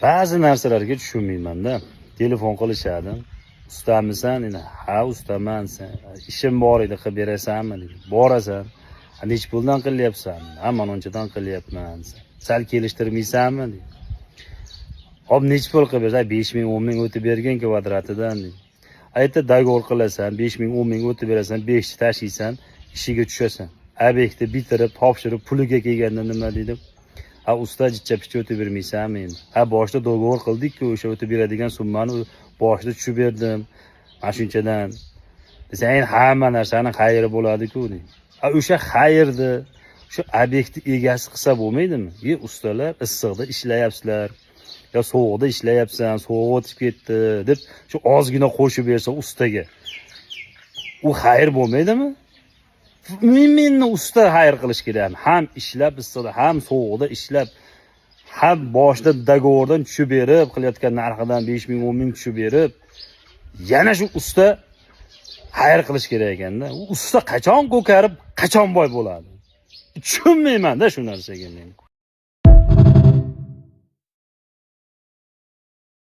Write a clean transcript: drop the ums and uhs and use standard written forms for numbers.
ba'zi narsalarga tushunmayman-da. Telefon qilishadi. Ustamisan? Ha, ustaman. Sen ishim bor edi, qilib berasanmi? Borasan. Nech puldan qilyapsan? Ha, manonchadan qilyapman. Sal kelishtirmaysanmi? Hop, nech pul qilib bersan? 5 ming, 10 ming o'tib bergan kvadratidan. Aytda dagor qilasan, 5 ming, 10 ming o'tib berasan, 5 chi tashiysan, ishiga tushasan. Obyektni bitirib, topshirib, puliga kelganda nima deydi? Ha, usta jichcha picha o'tib bermaysanmi endi? Ha, boshda dogovor qildik-ku, o'sha o'tib beradigan summani boshda tushib berdim. Mana shunchadan. Desa, endi hamma narsaning xayri bo'ladi-ku deydi. Ha, o'sha xayrni shu obyektni egasi qilsa bo'lmaydimi? Ustalar issiqda ishlayapsizlar. Ya sovuqda ishlayapsan, sovuq o'tib ketdi deb shu ozgina qo'shib bersa ustaga. U xayr bo'lmaydimi? Umuman usta xayr qilish kerak. Ham ishlab issiqda, ham sovuqda ishlab, ham boshda dogovordan tushib berib, qilayotgan narxidan 5 ming, 10 ming tushib berib, yana shu usta xayr qilish kerak ekanda. U usta qachon ko'karib, qachon boy bo'ladi? Tushunmayman-da shu narsaga men.